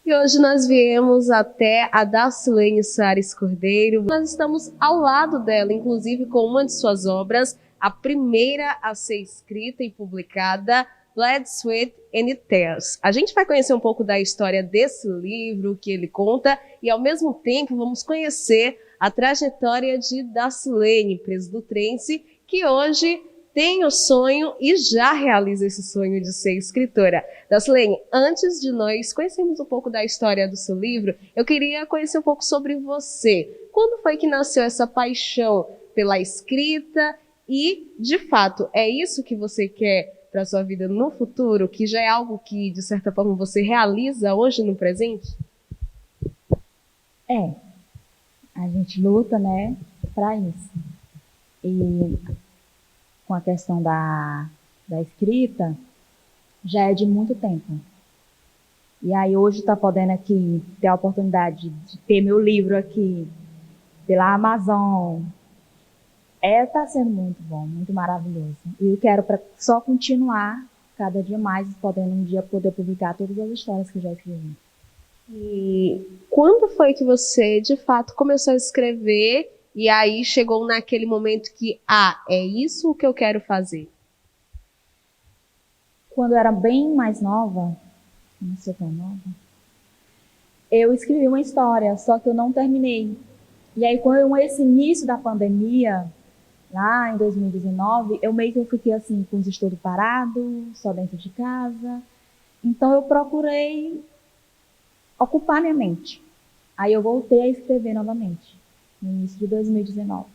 E hoje nós viemos até a Dacilene Soares Cordeiro. Nós estamos ao lado dela, inclusive com uma de suas obras, a primeira a ser escrita e publicada, Blood, Sweat and Tears. A gente vai conhecer um pouco da história desse livro, o que ele conta, e ao mesmo tempo vamos conhecer a trajetória de Dacilene Presbutrense, que hoje tem o sonho e já realiza esse sonho de ser escritora. Dacilene, antes de nós conhecermos um pouco da história do seu livro, eu queria conhecer um pouco sobre você. Quando foi que nasceu essa paixão pela escrita e, de fato, é isso que você quer para a sua vida no futuro, que já é algo que, de certa forma, você realiza hoje no presente? A gente luta, né, para isso. E com a questão da escrita, já é de muito tempo. E aí hoje está podendo aqui ter a oportunidade de ter meu livro aqui pela Amazon. Está sendo muito bom, muito maravilhoso. E eu quero só continuar cada dia mais, podendo um dia poder publicar todas as histórias que eu já escrevi. E quando foi que você, de fato, começou a escrever e aí chegou naquele momento que, é isso que eu quero fazer? Quando eu era bem mais nova, não sou tão nova, eu escrevi uma história, só que eu não terminei. E aí, com esse início da pandemia, lá em 2019, eu meio que fiquei assim, com os estudos parados, só dentro de casa. Então, eu procurei ocupar minha mente. Aí eu voltei a escrever novamente, no início de 2019.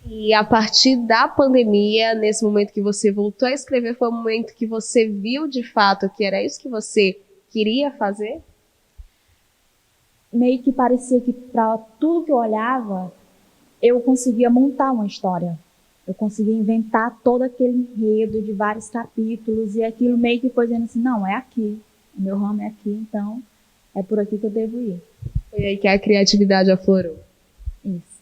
E a partir da pandemia, nesse momento que você voltou a escrever, foi o momento que você viu de fato que era isso que você queria fazer? Meio que parecia que para tudo que eu olhava, eu conseguia montar uma história. Eu conseguia inventar todo aquele enredo de vários capítulos e aquilo meio que foi dizendo assim, não, é aqui, o meu ramo é aqui, então é por aqui que eu devo ir. Foi aí que a criatividade aflorou. Isso.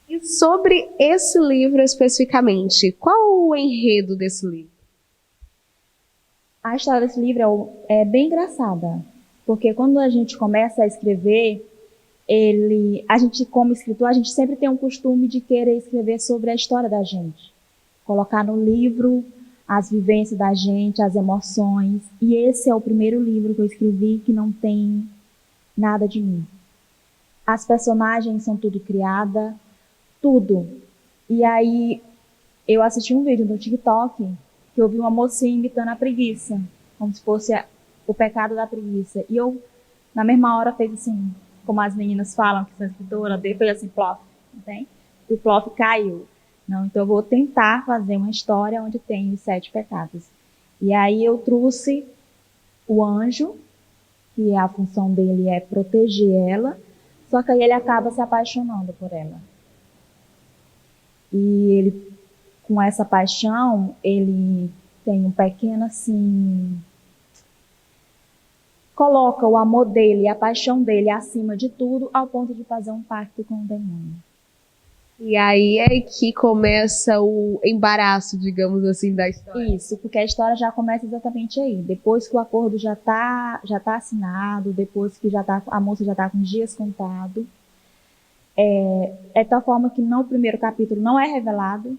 E sobre esse livro especificamente, qual o enredo desse livro? A história desse livro é bem engraçada, porque quando a gente começa a escrever, a gente como escritor, a gente sempre tem um costume de querer escrever sobre a história da gente. Colocar no livro as vivências da gente, as emoções. E esse é o primeiro livro que eu escrevi que não tem nada de mim. As personagens são tudo criada, tudo. E aí, eu assisti um vídeo no TikTok que eu vi uma mocinha imitando a preguiça, como se fosse o pecado da preguiça. E eu, na mesma hora, fez assim, como as meninas falam que são escritoras, fez assim, plof, entende? E o plof caiu. Não, então eu vou tentar fazer uma história onde tem os 7 pecados. E aí eu trouxe o anjo, que a função dele é proteger ela, só que aí ele acaba se apaixonando por ela. E ele, com essa paixão, ele tem um pequeno assim... Coloca o amor dele e a paixão dele acima de tudo, ao ponto de fazer um pacto com o demônio. E aí é que começa o embaraço, digamos assim, da história. Isso, porque a história já começa exatamente aí. Depois que o acordo já tá assinado, depois que a moça já está com os dias contados. É tal forma que no primeiro capítulo não é revelado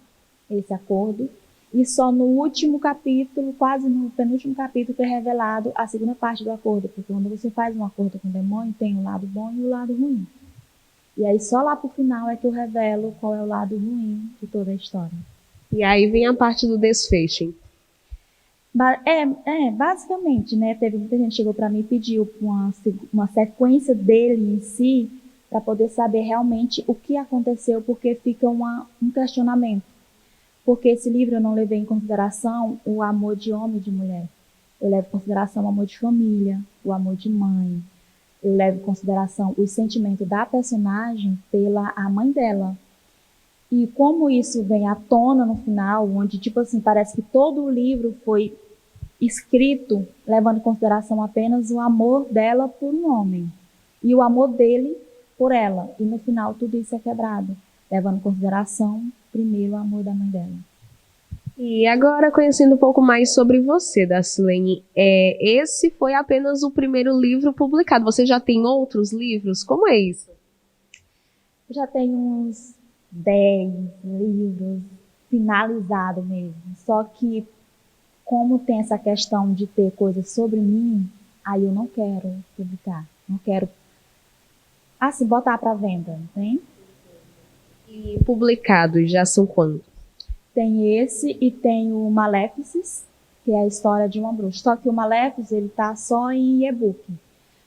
esse acordo. E só no último capítulo, quase no penúltimo capítulo, que é revelado a segunda parte do acordo. Porque quando você faz um acordo com o demônio, tem o lado bom e o lado ruim. E aí só lá pro final é que eu revelo qual é o lado ruim de toda a história. E aí vem a parte do desfecho. Basicamente, né? Teve muita gente que chegou para mim e pediu uma sequência dele em si, para poder saber realmente o que aconteceu, porque fica um questionamento. Porque esse livro eu não levei em consideração o amor de homem e de mulher. Eu levo em consideração o amor de família, o amor de mãe. Eu levo em consideração o sentimento da personagem pela a mãe dela. E como isso vem à tona no final, onde, tipo assim, parece que todo o livro foi escrito levando em consideração apenas o amor dela por um homem. E o amor dele por ela. E no final tudo isso é quebrado, levando em consideração primeiro o amor da mãe dela. E agora, conhecendo um pouco mais sobre você, Dacilene, esse foi apenas o primeiro livro publicado. Você já tem outros livros? Como é isso? Eu já tenho uns 10 livros finalizados mesmo. Só que, como tem essa questão de ter coisas sobre mim, aí eu não quero publicar. Não quero, assim, botar para venda, não tem? E publicados já são quantos? Tem esse e tem o Maleficus, que é a história de uma bruxa. Só que o Maleficus, ele tá só em e-book.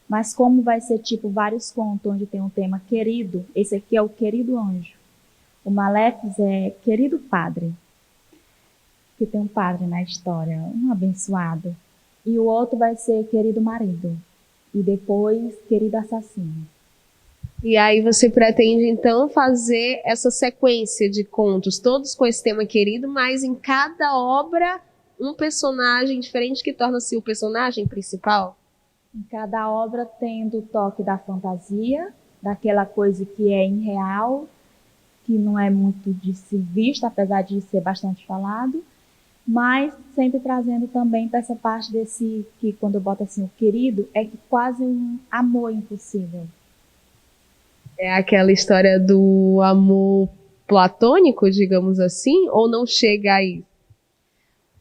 Mas como vai ser tipo vários contos onde tem um tema querido, esse aqui é o Querido Anjo. O Maleficus é Querido Padre, que tem um padre na história, um abençoado. E o outro vai ser Querido Marido. E depois Querido Assassino. E aí você pretende, então, fazer essa sequência de contos, todos com esse tema querido, mas em cada obra um personagem diferente que torna-se o personagem principal? Em cada obra tendo o toque da fantasia, daquela coisa que é irreal, que não é muito de se visto, apesar de ser bastante falado, mas sempre trazendo também para essa parte desse, que quando eu boto assim o querido, é que quase um amor impossível. É aquela história do amor platônico, digamos assim, ou não chega aí?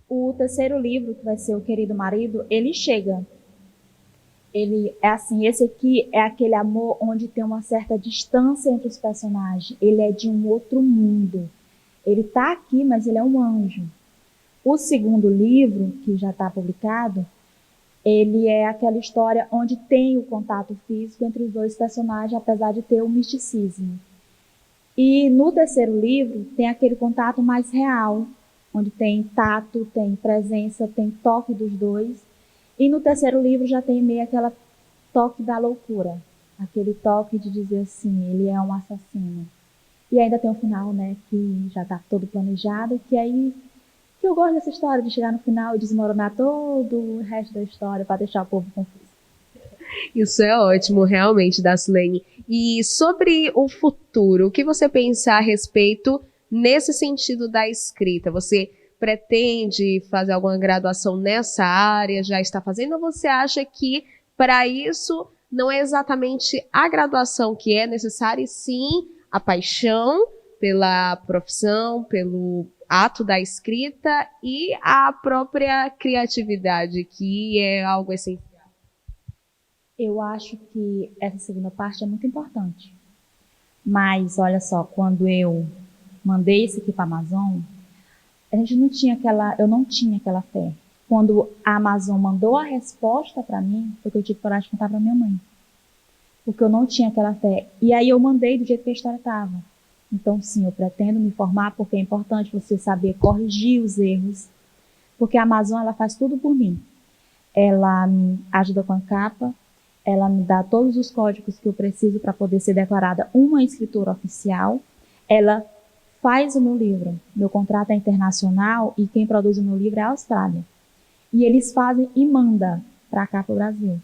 O terceiro livro, que vai ser o Querido Marido, ele chega. Ele é assim, esse aqui é aquele amor onde tem uma certa distância entre os personagens. Ele é de um outro mundo. Ele está aqui, mas ele é um anjo. O segundo livro, que já está publicado, ele é aquela história onde tem o contato físico entre os dois personagens, apesar de ter o misticismo. E no terceiro livro tem aquele contato mais real, onde tem tato, tem presença, tem toque dos dois. E no terceiro livro já tem meio aquela toque da loucura, aquele toque de dizer assim, ele é um assassino. E ainda tem o final, né, que já está todo planejado, que aí que eu gosto dessa história de chegar no final e desmoronar todo o resto da história para deixar o povo confuso. Isso é ótimo, realmente, Dacilene. E sobre o futuro, o que você pensa a respeito nesse sentido da escrita? Você pretende fazer alguma graduação nessa área? Já está fazendo? Ou você acha que para isso não é exatamente a graduação que é necessária, e sim a paixão pela profissão, pelo ato da escrita e a própria criatividade, que é algo essencial? Eu acho que essa segunda parte é muito importante. Mas, olha só, quando eu mandei isso aqui para a Amazon, eu não tinha aquela fé. Quando a Amazon mandou a resposta para mim, foi que eu tive coragem de contar para minha mãe. Porque eu não tinha aquela fé. E aí eu mandei do jeito que a história estava. Então, sim, eu pretendo me formar, porque é importante você saber corrigir os erros. Porque a Amazon, ela faz tudo por mim. Ela me ajuda com a capa, ela me dá todos os códigos que eu preciso para poder ser declarada uma escritora oficial. Ela faz o meu livro. Meu contrato é internacional e quem produz o meu livro é a Austrália. E eles fazem e mandam para cá, para o Brasil.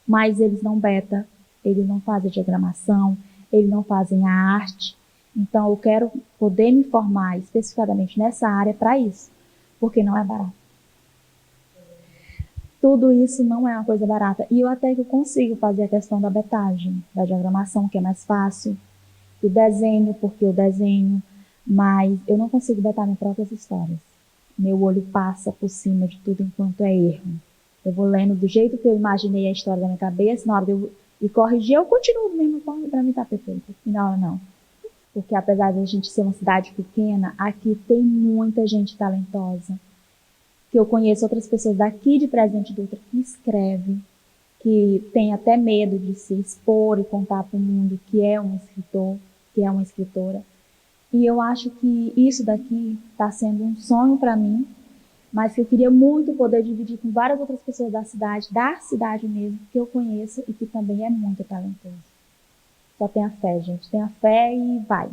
Mas eles não beta, eles não fazem diagramação, eles não fazem a arte. Então eu quero poder me formar especificadamente nessa área para isso, porque não é barato. Tudo isso não é uma coisa barata. E eu até que eu consigo fazer a questão da betagem, da diagramação, que é mais fácil, do desenho, porque eu desenho, mas eu não consigo betar minhas próprias histórias. Meu olho passa por cima de tudo enquanto é erro. Eu vou lendo do jeito que eu imaginei a história da minha cabeça, na hora de eu ir corrigir, eu continuo da mesma forma, para mim tá perfeito. E na hora não. Porque apesar de a gente ser uma cidade pequena, aqui tem muita gente talentosa. Que eu conheço outras pessoas daqui de Presidente Dutra que escrevem, que tem até medo de se expor e contar para o mundo que é um escritor, que é uma escritora. E eu acho que isso daqui está sendo um sonho para mim, mas que eu queria muito poder dividir com várias outras pessoas da cidade mesmo, que eu conheço e que também é muito talentoso. Só tenha fé, gente. Tenha fé e vai.